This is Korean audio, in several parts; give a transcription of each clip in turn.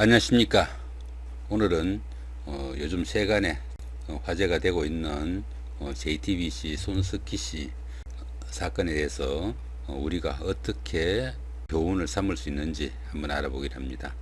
안녕하십니까. 오늘은 요즘 세간에 화제가 되고 있는 JTBC 손석희 씨 사건에 대해서 우리가 어떻게 교훈을 삼을 수 있는지 한번 알아보기를 합니다.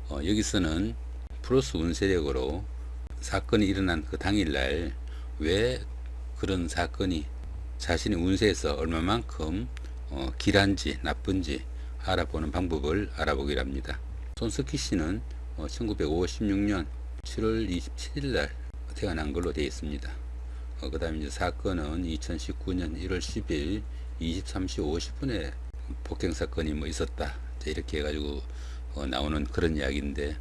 여기서는 플러스 운세력으로 사건이 일어난 그 당일날 왜 그런 사건이 자신의 운세에서 얼마만큼 길한지 나쁜지 알아보는 방법을 알아보기를 합니다. 손석희 씨는 1956년 7월 27일 날 태어난 걸로 되어 있습니다. 그 다음에 이제 사건은 2019년 1월 10일 23시 50분에 폭행 사건이 있었다. 이렇게 해가지고 나오는 그런 이야기인데,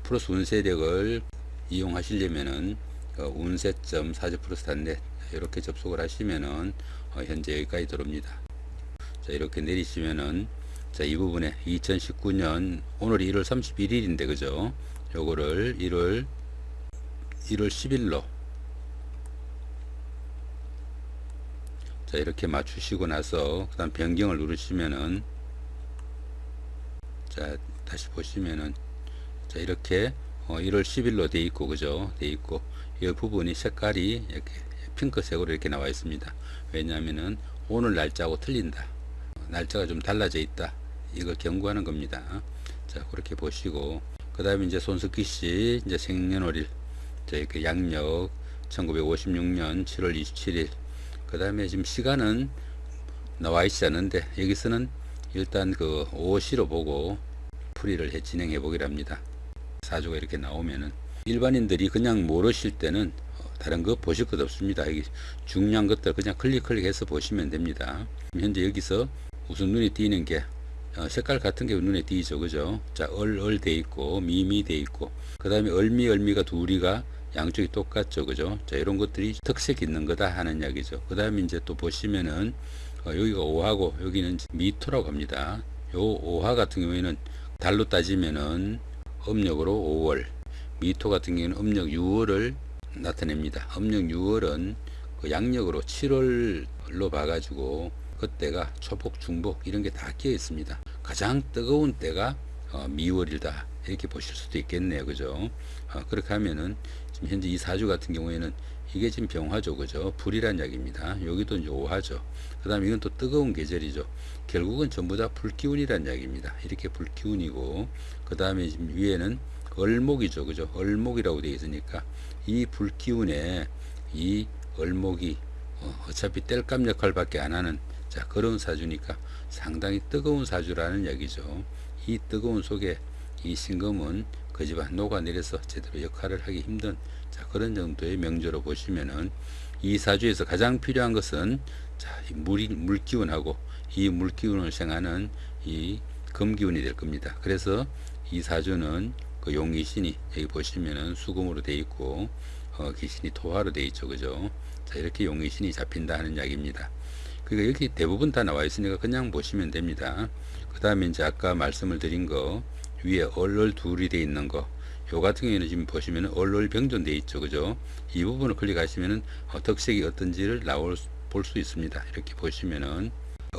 플러스 운세력을 이용하시려면은 운세.사주플러스.net 이렇게 접속을 하시면은 현재 여기까지 들어옵니다. 자, 이렇게 내리시면은 자, 이 부분에 2019년 오늘이 1월 31일인데 그죠? 요거를 1월 10일로 자, 이렇게 맞추시고 나서 그다음 변경을 누르시면은 자, 다시 보시면은 자, 이렇게 1월 10일로 돼 있고 그죠? 돼 있고 이 부분이 색깔이 이렇게 핑크색으로 이렇게 나와 있습니다. 왜냐하면은 오늘 날짜하고 틀린다. 날짜가 좀 달라져 있다. 이걸 경고하는 겁니다. 자, 그렇게 보시고 그 다음에 이제 손석희 씨 이제 생년월일 자, 이렇게 양력 1956년 7월 27일 그 다음에 지금 시간은 나와 있지 않은데 여기서는 일단 그 오시로 보고 풀이를 진행해 보기를 합니다. 사주가 이렇게 나오면은 일반인들이 그냥 모르실 때는 다른 거 보실 것 없습니다. 여기 중요한 것들 그냥 클릭해서 보시면 됩니다. 현재 여기서 우선 눈에 띄는 게 색깔 같은 게 눈에 띄죠, 그죠? 자, 얼 돼 있고 미미 돼 있고 그 다음에 얼미가 둘이가 양쪽이 똑같죠, 그죠? 자, 이런 것들이 특색 있는 거다 하는 이야기죠. 그 다음에 이제 또 보시면은 여기가 오하고 여기는 미토라고 합니다. 요 오하 같은 경우에는 달로 따지면은 음력으로 5월, 미토 같은 경우에는 음력 6월을 나타냅니다. 음력 6월은 그 양력으로 7월로 봐가지고 그때가 초복, 중복 이런 게 다 끼어 있습니다. 가장 뜨거운 때가 미월이다 이렇게 보실 수도 있겠네요, 그죠? 그렇게 하면은 지금 현재 이 사주 같은 경우에는 이게 지금 병화죠, 그죠? 불이란 이야기입니다. 여기도 이제 오화죠. 그 다음에 이건 또 뜨거운 계절이죠. 결국은 전부 다 불기운이란 이야기입니다. 이렇게 불기운이고 그 다음에 지금 위에는 을목이죠, 그죠? 을목이라고 되어 있으니까 이 불기운에 이 을목이 어차피 땔감 역할밖에 안 하는 자, 그런 사주니까 상당히 뜨거운 사주라는 얘기죠. 이 뜨거운 속에 이 신금은 그 집안 녹아내려서 제대로 역할을 하기 힘든 자, 그런 정도의 명조로 보시면은 이 사주에서 가장 필요한 것은 자, 이 물기운하고 이 물기운을 생하는 이 금기운이 될 겁니다. 그래서 이 사주는 그 용귀신이 여기 보시면은 수금으로 되어 있고 귀신이 토화로 되어 있죠, 그죠? 자, 이렇게 용귀신이 잡힌다 하는 이야기입니다. 그러니까 여기 대부분 다 나와 있으니까 그냥 보시면 됩니다. 그 다음에 이제 아까 말씀을 드린 거 위에 얼얼 둘이 돼 있는 거 요 같은 경우에는 지금 보시면은 얼얼 병존 돼 있죠, 그죠? 이 부분을 클릭하시면은 덕색이 어떤지를 볼 수 있습니다. 이렇게 보시면은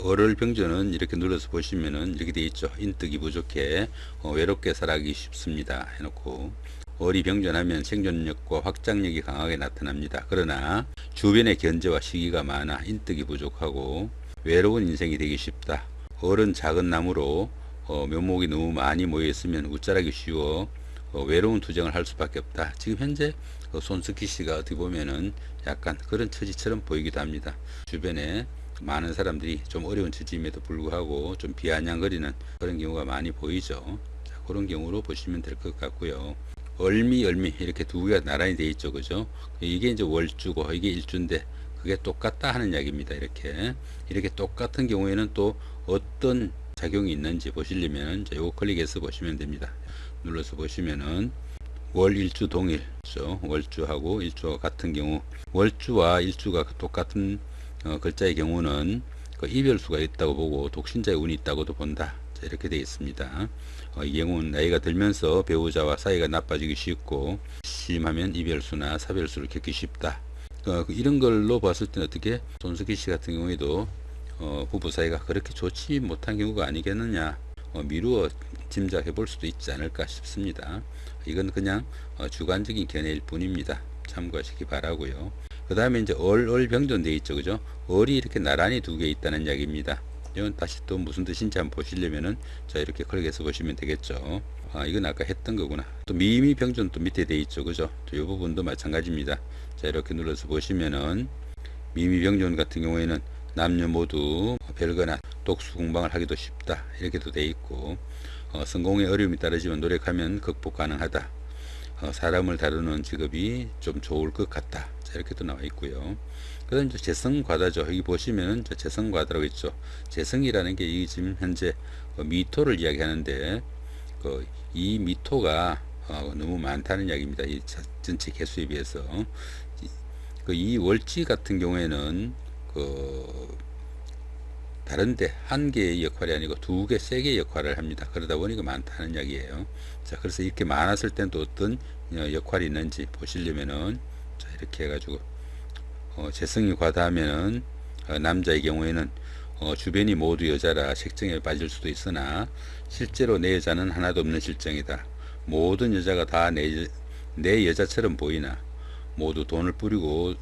얼얼 병존은 이렇게 눌러서 보시면은 이렇게 돼 있죠. 인덕이 부족해 외롭게 살아가기 쉽습니다 해놓고 얼이 병존하면 생존력과 확장력이 강하게 나타납니다. 그러나 주변의 견제와 시기가 많아 인덕이 부족하고 외로운 인생이 되기 쉽다. 얼은 작은 나무로 묘목이 너무 많이 모여 있으면 웃자라기 쉬워 외로운 투쟁을 할 수밖에 없다. 지금 현재 손석희 씨가 어떻게 보면은 약간 그런 처지처럼 보이기도 합니다. 주변에 많은 사람들이 좀 어려운 처지임에도 불구하고 좀 비아냥거리는 그런 경우가 많이 보이죠. 자, 그런 경우로 보시면 될 것 같고요. 얼미 이렇게 두 개가 나란히 되어 있죠, 그죠? 이게 이제 월주고 이게 일주인데 그게 똑같다 하는 이야기입니다. 이렇게 똑같은 경우에는 또 어떤 작용이 있는지 보시려면 이제 요거 클릭해서 보시면 됩니다. 눌러서 보시면은 월 일주 동일, 그렇죠? 월주하고 일주가 같은 경우 월주와 일주가 똑같은 글자의 경우는 그 이별수가 있다고 보고 독신자의 운이 있다고도 본다. 자, 이렇게 되어 있습니다. 이 경우는 나이가 들면서 배우자와 사이가 나빠지기 쉽고 심하면 이별수나 사별수를 겪기 쉽다. 이런 걸로 봤을 때는 어떻게 손석희 씨 같은 경우에도 부부 사이가 그렇게 좋지 못한 경우가 아니겠느냐. 미루어 짐작해 볼 수도 있지 않을까 싶습니다. 이건 그냥 주관적인 견해일 뿐입니다. 참고하시기 바라고요. 그 다음에 이제 얼병존되어 있죠, 그죠? 얼이 이렇게 나란히 두 개 있다는 이야기입니다. 이건 다시 또 무슨 뜻인지 한번 보시려면은 자 이렇게 클릭해서 보시면 되겠죠. 이건 아까 했던 거구나. 또 미미병존 또 밑에 돼 있죠, 그죠? 또 이 부분도 마찬가지입니다. 자 이렇게 눌러서 보시면은 미미병존 같은 경우에는 남녀 모두 별거나 독수 공방을 하기도 쉽다 이렇게도 돼 있고, 성공의 어려움이 따르지만 노력하면 극복 가능하다. 사람을 다루는 직업이 좀 좋을 것 같다. 자, 이렇게 또 나와 있고요. 그 다음 이제 재성과다죠. 여기 보시면 재성과다라고 있죠. 재성이라는 게 지금 현재 미토를 이야기하는데, 이 미토가 너무 많다는 이야기입니다. 이 전체 개수에 비해서. 이 월지 같은 경우에는 다른데 한 개의 역할이 아니고 두 개, 세 개의 역할을 합니다. 그러다 보니까 많다는 이야기예요. 자, 그래서 이렇게 많았을 때는 또 어떤 역할이 있는지 보시려면은 자, 이렇게 해가지고 재성이 과다하면은 남자의 경우에는 주변이 모두 여자라 색정에 빠질 수도 있으나 실제로 내 여자는 하나도 없는 실정이다. 모든 여자가 다 내 여자처럼 보이나 모두 돈을 뿌리고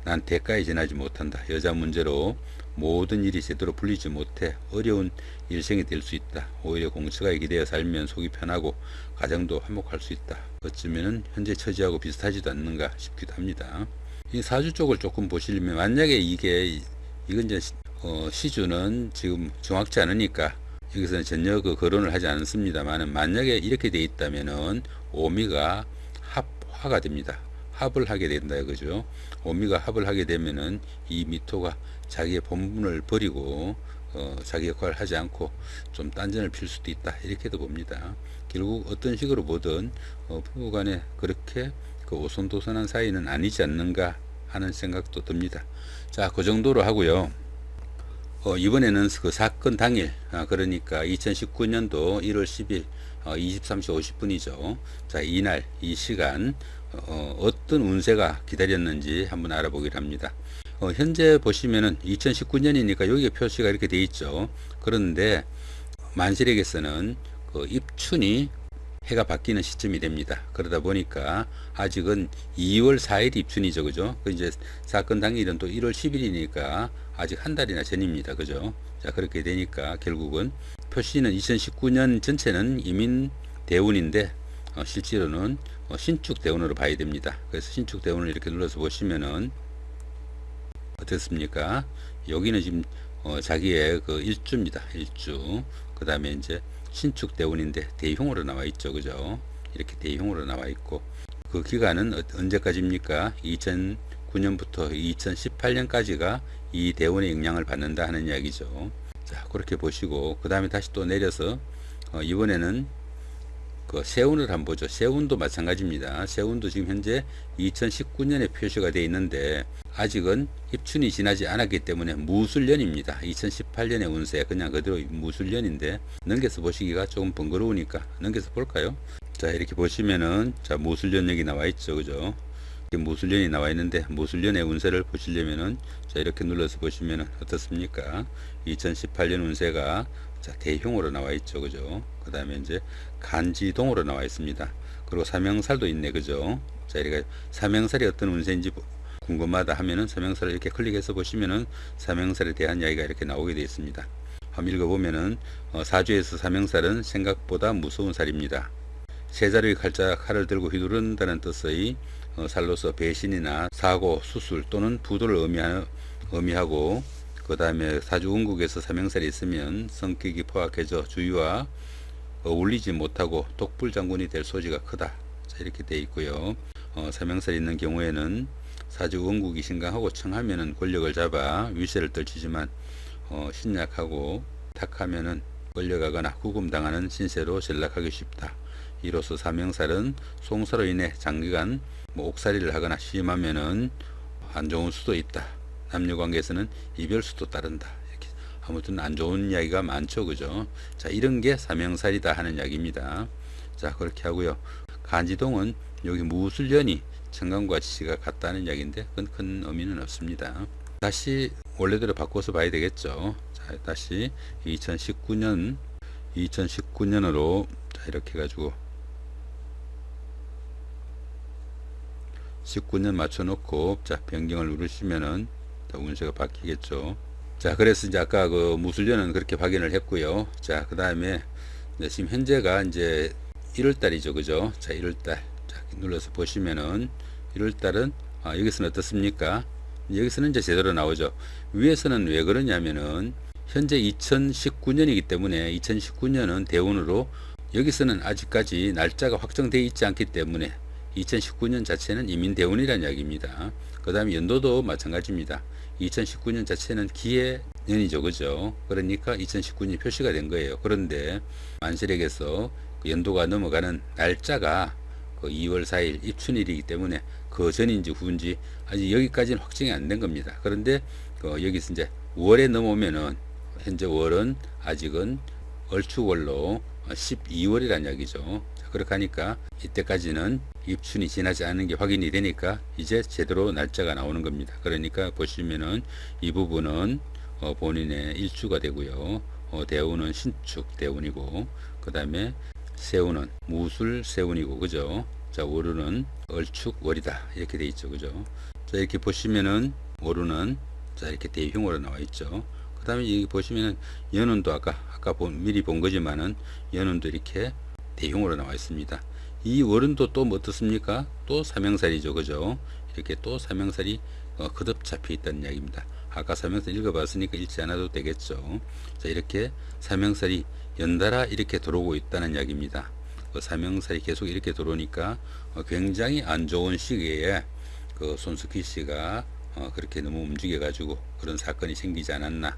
난 대가에 지나지 못한다. 여자 문제로 모든 일이 제대로 풀리지 못해 어려운 일생이 될 수 있다. 오히려 공처가에 기대어 살면 속이 편하고 가정도 화목할 수 있다. 어쩌면 현재 처지하고 비슷하지도 않는가 싶기도 합니다. 이 사주 쪽을 조금 보시려면, 만약에 이건 이제 시주는 지금 정확치 않으니까 여기서는 전혀 거론을 하지 않습니다만, 만약에 이렇게 돼 있다면은 오미가 화가 됩니다. 합을 하게 된다 이거죠. 오미가 합을 하게 되면은 이 미토가 자기의 본분을 버리고 자기 역할을 하지 않고 좀 딴전을 필 수도 있다 이렇게도 봅니다. 결국 어떤 식으로 보든 부부간에 그렇게 오손도손한 사이는 아니지 않는가 하는 생각도 듭니다. 자, 그 정도로 하고요. 이번에는 그 사건 당일, 그러니까 2019년도 1월 10일 23시 50분이죠. 자, 이날 이 시간 어떤 운세가 기다렸는지 한번 알아보기로 합니다. 현재 보시면은 2019년이니까 여기에 표시가 이렇게 돼 있죠. 그런데 만실에게서는 입춘이 해가 바뀌는 시점이 됩니다. 그러다 보니까 아직은 2월 4일 입춘이죠, 그죠? 이제 사건 당일은 또 1월 10일이니까 아직 한 달이나 전입니다, 그죠? 자, 그렇게 되니까 결국은 표시는 2019년 전체는 이민 대운인데 실제로는 신축 대운으로 봐야 됩니다. 그래서 신축 대운을 이렇게 눌러서 보시면은 어떻습니까? 여기는 지금 자기의 일주입니다. 일주. 그 다음에 이제 신축 대운인데 대흉으로 나와 있죠, 그죠? 이렇게 대흉으로 나와 있고, 그 기간은 언제까지입니까? 2009년부터 2018년까지가 이 대운의 영향을 받는다 하는 이야기죠. 자, 그렇게 보시고 그 다음에 다시 또 내려서 이번에는 세운을 한번 보죠. 세운도 마찬가지입니다. 세운도 지금 현재 2019년에 표시가 되어 있는데 아직은 입춘이 지나지 않았기 때문에 무술년입니다. 2018년의 운세 그냥 그대로 무술년인데 넘겨서 보시기가 조금 번거로우니까 넘겨서 볼까요? 자, 이렇게 보시면은 자, 무술년 여기 나와 있죠, 그죠? 무술년이 나와 있는데 무술년의 운세를 보시려면은 자, 이렇게 눌러서 보시면은 어떻습니까? 2018년 운세가 자, 대흉으로 나와 있죠, 그죠? 그 다음에 이제 간지동으로 나와 있습니다. 그리고 삼형살도 있네, 그죠? 자, 이렇게 삼형살이 어떤 운세인지 궁금하다 하면은 삼형살을 이렇게 클릭해서 보시면은 삼형살에 대한 이야기가 이렇게 나오게 되어 있습니다. 한번 읽어보면은 사주에서 삼형살은 생각보다 무서운 살입니다. 세 자루의 칼을 들고 휘두른다는 뜻의 살로서 배신이나 사고, 수술 또는 부도를 의미하고, 그 다음에 사주 운국에서 삼형살이 있으면 성격이 포악해져 주위와 어울리지 못하고 독불장군이 될 소지가 크다. 자, 이렇게 되어 있고요. 삼형살이 있는 경우에는 사주 운국이 신강하고 청하면은 권력을 잡아 위세를 떨치지만 신약하고 탁하면은 끌려가거나 구금당하는 신세로 전락하기 쉽다. 이로써 삼형살은 송사로 인해 장기간 옥살이를 하거나 심하면은 안 좋은 수도 있다. 남녀관계에서는 이별수도 따른다. 이렇게 아무튼 안 좋은 이야기가 많죠, 그죠? 자, 이런 게 삼형살이다 하는 이야기입니다. 자, 그렇게 하고요. 간지동은 여기 무술년이 청강과 지시가 같다는 이야기인데 그건 큰 의미는 없습니다. 다시 원래대로 바꿔서 봐야 되겠죠. 자, 다시 2019년 2019년으로 자 이렇게 해가지고 19년 맞춰놓고 자 변경을 누르시면은 운세가 바뀌겠죠. 자 그래서 이제 아까 그 무술년은 그렇게 확인을 했고요. 자 그 다음에 지금 현재가 이제 1월달이죠, 그죠? 자 1월달 자 눌러서 보시면은 1월달은 여기서는 어떻습니까? 여기서는 이제 제대로 나오죠. 위에서는 왜 그러냐면은 현재 2019년이기 때문에 2019년은 대운으로 여기서는 아직까지 날짜가 확정되어 있지 않기 때문에 2019년 자체는 이민대운이라는 이야기입니다. 그 다음에 연도도 마찬가지입니다. 2019년 자체는 기해년이죠, 그죠? 그러니까 2019년이 표시가 된 거예요. 그런데 만실에게서 그 연도가 넘어가는 날짜가 그 2월 4일 입춘일이기 때문에 그 전인지 후인지 아직 여기까지는 확정이 안 된 겁니다. 그런데 여기서 이제 월에 넘어오면은 현재 월은 아직은 얼추월로 12월이라는 이야기죠. 그렇게 하니까 이때까지는 입춘이 지나지 않은 게 확인이 되니까 이제 제대로 날짜가 나오는 겁니다. 그러니까 보시면은 이 부분은 본인의 일주가 되고요. 대운은 신축 대운이고 그 다음에 세운은 무술 세운이고 그죠? 자 월운은 얼축 월이다 이렇게 돼 있죠, 그죠? 자 이렇게 보시면은 월운은 자 이렇게 대흉으로 나와 있죠. 그 다음에 여기 보시면은 연운도 아까 미리 본 거지만은 연운도 이렇게 대흉으로 나와 있습니다. 이 월운도 또 뭐 어떻습니까? 또 삼형살이죠, 그죠? 이렇게 또 삼형살이 거듭 잡혀 있다는 이야기입니다. 아까 삼형살 읽어봤으니까 읽지 않아도 되겠죠. 자 이렇게 삼형살이 연달아 이렇게 들어오고 있다는 이야기입니다. 삼형살이 계속 이렇게 들어오니까 굉장히 안 좋은 시기에 그 손석희 씨가 그렇게 너무 움직여 가지고 그런 사건이 생기지 않았나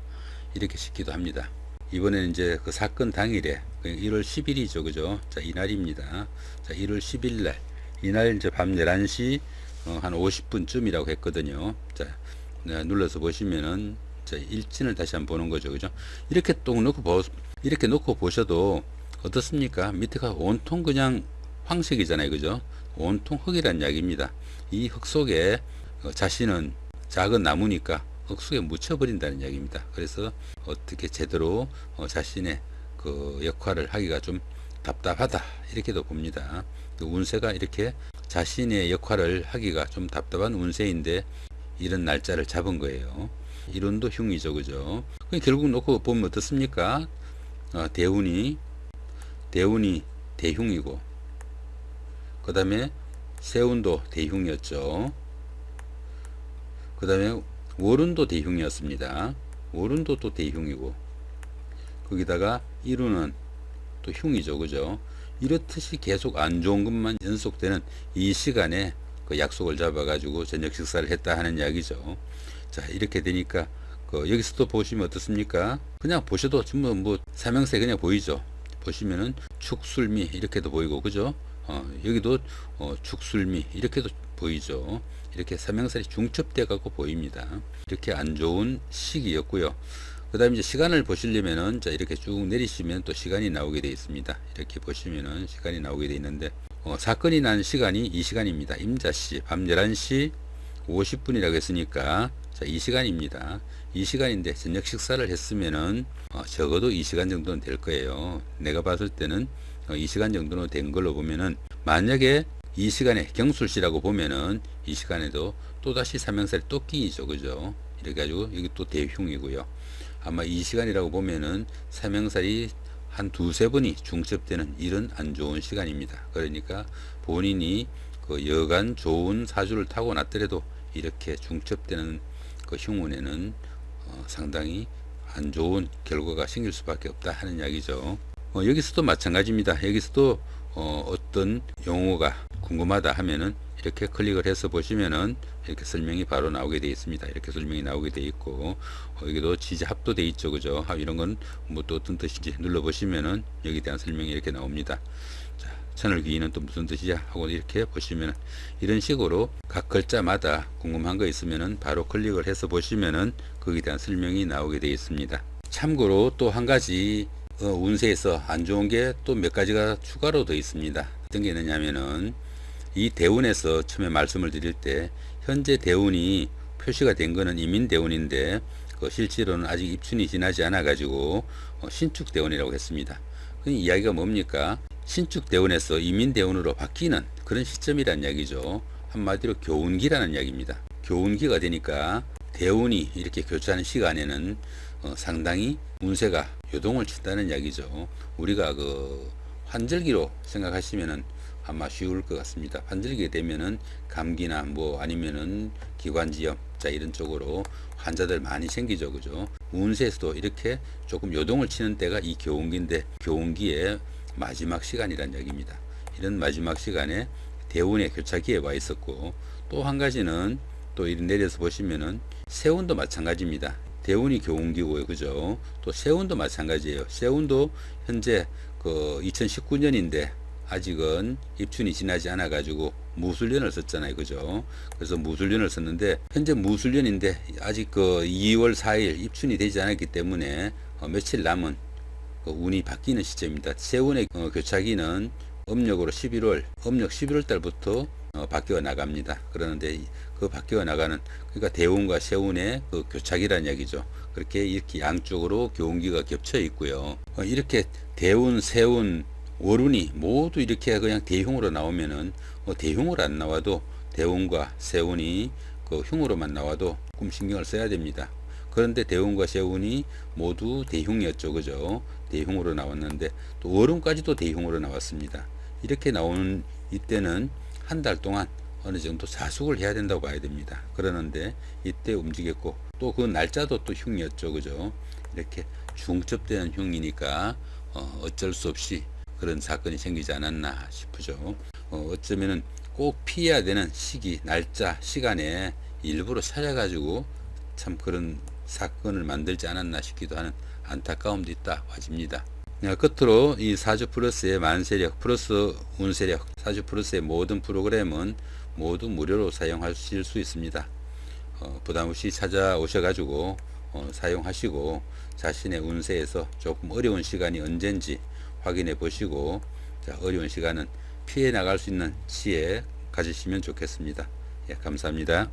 이렇게 싶기도 합니다. 이번에는 이제 그 사건 당일에 1월 10일이죠, 그죠? 자 이날입니다. 자 1월 10일 날 이날 이제 밤 11시 한 50분쯤이라고 했거든요. 자 눌러서 보시면은 자 일진을 다시 한번 보는 거죠, 그죠? 이렇게 또 이렇게 놓고 보셔도 어떻습니까? 밑에가 온통 그냥 황색이잖아요, 그죠? 온통 흙이란 이야기입니다. 이 흙 속에 자신은 작은 나무니까 흙 속에 묻혀버린다는 이야기입니다. 그래서 어떻게 제대로 자신의 그 역할을 하기가 좀 답답하다 이렇게도 봅니다. 그 운세가 이렇게 자신의 역할을 하기가 좀 답답한 운세인데 이런 날짜를 잡은 거예요. 이론도 흉이죠, 그죠? 결국 놓고 보면 어떻습니까? 대운이 대흉이고 그 다음에 세운도 대흉이었죠. 그 다음에 월운도 대흉이었습니다. 월운도 또 대흉이고 거기다가 일운은 또 흉이죠, 그죠? 이렇듯이 계속 안 좋은 것만 연속되는 이 시간에 그 약속을 잡아가지고 저녁 식사를 했다 하는 이야기죠. 자 이렇게 되니까 여기서도 보시면 어떻습니까? 그냥 보셔도 전부 뭐 삼형새 그냥 보이죠. 보시면은 축술미 이렇게도 보이고 그죠? 여기도 축술미 이렇게도 보이죠. 이렇게 삼형살이 중첩돼 갖고 보입니다. 이렇게 안 좋은 시기였고요. 그 다음에 이제 시간을 보시려면은 자 이렇게 쭉 내리시면 또 시간이 나오게 되어 있습니다. 이렇게 보시면은 시간이 나오게 되어 있는데 사건이 난 시간이 이 시간입니다. 임자시 밤 11시 50분이라고 했으니까 자 이 시간입니다. 이 시간인데 저녁 식사를 했으면은 적어도 이 시간 정도는 될 거예요. 내가 봤을 때는 이 시간 정도는 된 걸로 보면은 만약에 이 시간에 경술시라고 보면은 이 시간에도 또다시 삼형살이 또 끼이죠, 그죠? 이렇게 가지고 여기 또 대흉이고요. 아마 이 시간이라고 보면은 삼형살이 한 두세 번이 중첩되는 이런 안 좋은 시간입니다. 그러니까 본인이 그 여간 좋은 사주를 타고 났더라도 이렇게 중첩되는 그 흉운에는 상당히 안 좋은 결과가 생길 수밖에 없다 하는 이야기죠. 여기서도 마찬가지입니다. 여기서도 어떤 용어가 궁금하다 하면은 이렇게 클릭을 해서 보시면은 이렇게 설명이 바로 나오게 되어 있습니다. 이렇게 설명이 나오게 되어 있고 여기도 지지합도 되어 있죠, 그죠? 이런 건 뭐 또 어떤 뜻인지 눌러 보시면은 여기에 대한 설명이 이렇게 나옵니다. 자, 천을귀인은 또 무슨 뜻이야 하고 이렇게 보시면은 이런 식으로 각 글자마다 궁금한 거 있으면은 바로 클릭을 해서 보시면은 거기에 대한 설명이 나오게 되어 있습니다. 참고로 또 한 가지 운세에서 안 좋은 게 또 몇 가지가 추가로 더 있습니다. 어떤 게 있느냐면은 이 대운에서 처음에 말씀을 드릴 때 현재 대운이 표시가 된 거는 이민대운인데 실제로는 아직 입춘이 지나지 않아 가지고 신축대운이라고 했습니다. 그 이야기가 뭡니까? 신축대운에서 이민대운으로 바뀌는 그런 시점이란 이야기죠. 한마디로 교운기라는 이야기입니다. 교운기가 되니까 대운이 이렇게 교차하는 시간에는 상당히 운세가 요동을 친다는 이야기죠. 우리가 그 환절기로 생각하시면은 아마 쉬울 것 같습니다. 환절기가 되면은 감기나 뭐 아니면은 기관지염 자 이런 쪽으로 환자들 많이 생기죠. 그죠? 운세에서도 이렇게 조금 요동을 치는 때가 이 교운기인데 교운기의 마지막 시간이란 이야기입니다. 이런 마지막 시간에 대운의 교차기에 와 있었고 또 한 가지는 또 이리 내려서 보시면은 세운도 마찬가지입니다. 대운이 교운기고요. 그죠? 또 세운도 마찬가지예요. 세운도 현재 그 2019년인데 아직은 입춘이 지나지 않아 가지고 무술년을 썼잖아요. 그죠? 그래서 무술년을 썼는데 현재 무술년인데 아직 그 2월 4일 입춘이 되지 않았기 때문에 며칠 남은 그 운이 바뀌는 시점입니다. 세운의 교차기는 음력으로 11월, 음력 11월 달부터 바뀌어 나갑니다. 그러는데 그 바뀌어 나가는 그러니까 대운과 세운의 그 교차기라는 얘기죠. 그렇게 이렇게 양쪽으로 교운기가 겹쳐 있고요. 이렇게 대운, 세운, 월운이 모두 이렇게 그냥 대흉으로 나오면은 대흉으로 안 나와도 대운과 세운이 그 흉으로만 나와도 조금 신경을 써야 됩니다. 그런데 대운과 세운이 모두 대흉이었죠. 그죠? 대흉으로 나왔는데 또 월운까지도 대흉으로 나왔습니다. 이렇게 나오는 이때는 한 달 동안 어느 정도 자숙을 해야 된다고 봐야 됩니다. 그러는데 이때 움직였고 또 그 날짜도 또 흉이었죠. 그죠? 이렇게 중첩되는 흉이니까 어쩔 수 없이 그런 사건이 생기지 않았나 싶죠. 어쩌면은 꼭 피해야 되는 시기, 날짜, 시간에 일부러 찾아가지고 참 그런 사건을 만들지 않았나 싶기도 하는 안타까움도 있다 와집니다. 끝으로 이 사주 플러스의 만세력 플러스 운세력 사주 플러스의 모든 프로그램은 모두 무료로 사용하실 수 있습니다. 부담 없이 찾아오셔가지고 사용하시고 자신의 운세에서 조금 어려운 시간이 언젠지 확인해 보시고 어려운 시간은 피해 나갈 수 있는 지혜 가지시면 좋겠습니다. 예, 감사합니다.